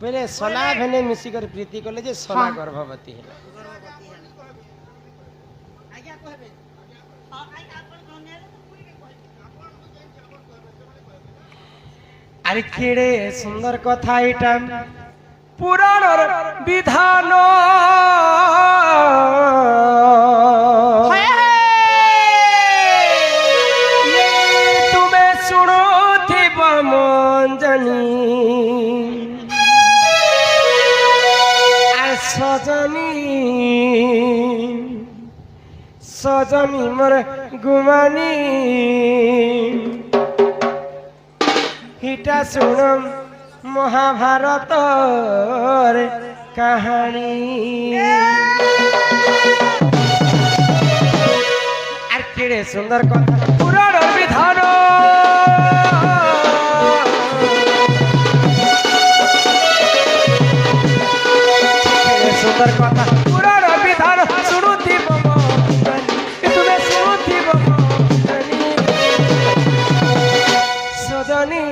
पहले सला भेने मिसी कर प्रीति कले जे सला गर्भवती है अरे केड़े सुंदर कथा एटा पुराण विधान तुम्हें सुनो थी मंजनी सजनी सजनी मोर गुमानी हिटा सुनम महाभारत कहानी आर केड़े सुंदर कथा पुराण विधान सुंदर कथा पुराण विधान सुनुथि तुम्हें सुनुथि सजनी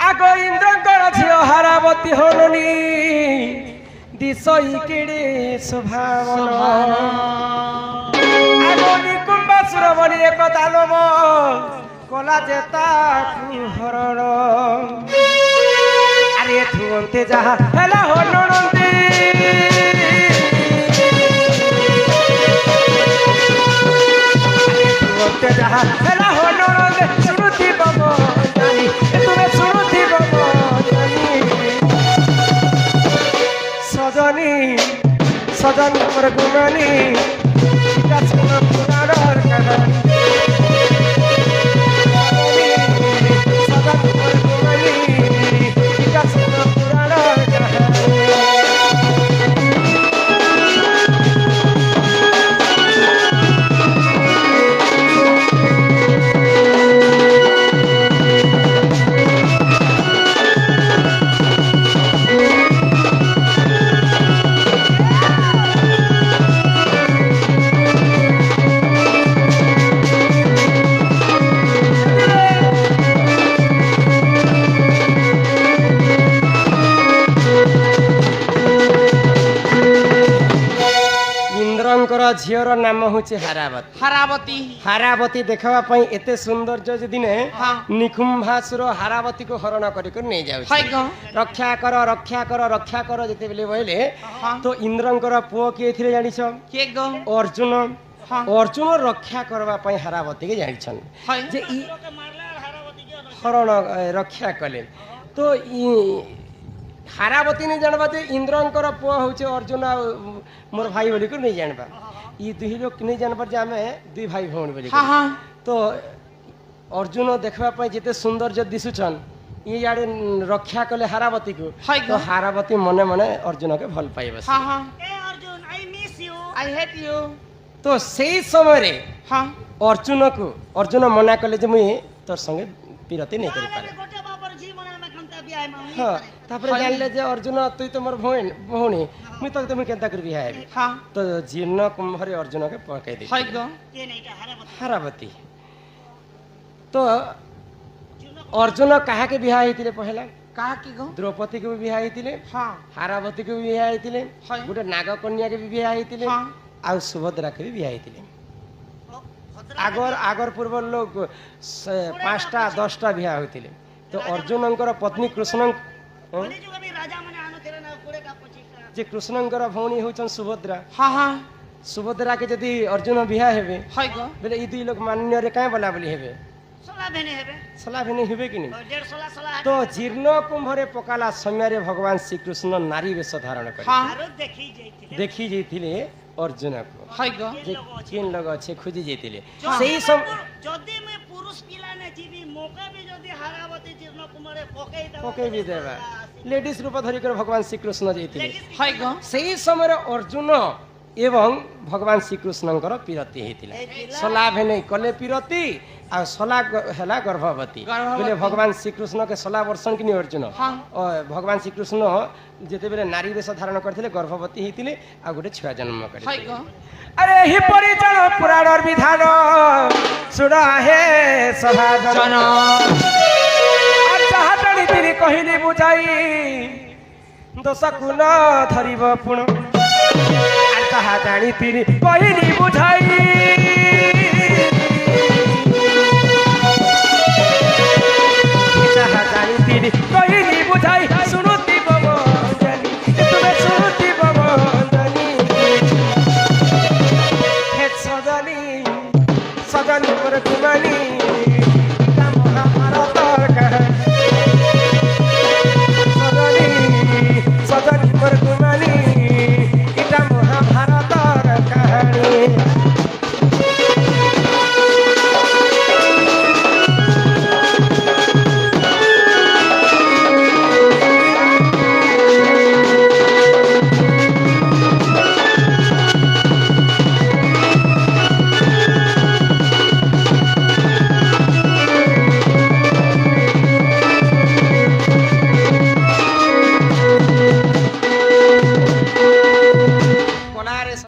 आगो इंद्रंकर झियो हारावती होलनी दिशई केड़े स्वभावन आगो निकुंबासुर बनी एक दानव कला जेता हरण अरे थुंते जहा हेला होननंदी अरे थुंते जहा हेला होननंदी सुनुथि बमो तुम्हें सुनुथि सजनी सजनी मोर गुमानी पुराण कहानी सजनी मोर गुमानी पुराण कहानी झीर नाम हूँ हारावती हारावती हारावती देखा एते सौंदर्य जे दिने निकुंभासुर हारावती को हरण कर नहीं जाऊ रक्षा कर रक्षा कर रक्षा कर जिते बेले बोले तो इंद्रंकर पुओ किए थिले जानिछ अर्जुन अर्जुन रक्षा करबा पई हारावती के जानिछन जे हरण रक्षा कले तो हारावती नहीं जानबा जे इंद्रंकर पुओ होचे अर्जुन मोर भाई बोली को नहीं जानबा ये दुही लोग नहीं जानबार जे आमे दुई भाई भौणी बोली तो अर्जुन देखबा जिते सौंदर्य दिसुछन ये याडे रक्षा कले हारावती को तो हारावती मने मने अर्जुन के भल पाइबे ए Arjun I miss you I hate you तो सही समय रे अर्जुन को अर्जुन मना कले जे मुई तोर संगे पिरती नहीं करि पारे हां तापर जानले जे अर्जुन तुई तो मोर भौणी मुई तो तुम केनता कर बिहा है तो जीर्ण कुंभरे अर्जुन के पकई दे हारावती तो अर्जुन कहा के बिहा हेतिले पहला कहा की गो द्रौपदी के भी बिहा हेतिले हारावती के भी बिहा हेतिले गोटे नाग कन्या के भी बिहा हेतिले आ सुभद्रा के भी बिहा हेतिले आगर आगर पूर्व लोग 5टा 10टा बिहा होतिले तो अर्जुनंकर पत्नी कृष्ण जे कृष्णंकर भौणी होचन सुभद्रा सुभद्रा के यदि अर्जुन बिहा हेबे হয় গো बोले ई दुई लोग मान्य रे काहे बोला बोली हेबे সলা ভেনে হবে सला भी नहीं हेबे कि नहीं 1.5 সলা সলা तो जीर्ण कुंभरे पकाला समय भगवान श्रीकृष्ण नारी वेश धारण कर হ্যাঁ आरो देखी जाइथिले देखी जाइथिले अर्जुन को হয় गो जे केन लोग अच्छे खोजी जाइथिले যদি सेही सम যদি मैं पुरुष पिला ने जीवी मौका भी যদি हारावती जीर्ण कुमारे पकई दबा पके भी देवा लेडीज रूप धरी कर भगवान श्रीकृष्ण जाइथिले হয় गो सेही समय अर्जुन एवं भगवान श्रीकृष्णଙ୍କର ପିରତି ହେଇଥିଲା ସଲା ଭେନେ କଲେ ପିରତି ଆଉ ସଲା ହେଲା ଗର୍ଭବତୀ ବୋଲେ ଭଗବାନ ଶ୍ରୀକୃଷ୍ଣ के ସଲା ବର୍ଷନ କିନି अर्जुन भगवान श्रीकृष्ण ଯେତେବେଳେ ନାରୀ ବେଶ ଧାରଣ କରିଥିଲେ ଗର୍ଭବତୀ ହେଇଥିଲେ ଆଉ ଗୋଟେ ଛୁଆ ଜନ୍ମ হয় କରିଥିଲେ গো अरे ही परिचय पुराणर विधान सुना हे सभाजन জন আর যাহা জানিଥିଲି কহিলি বুঝাই দোষକୁ न ଧରିବ ପୁଣ আর ତାହା ଜାଣିଥିଲି କହିଲି ବୁଝାଇ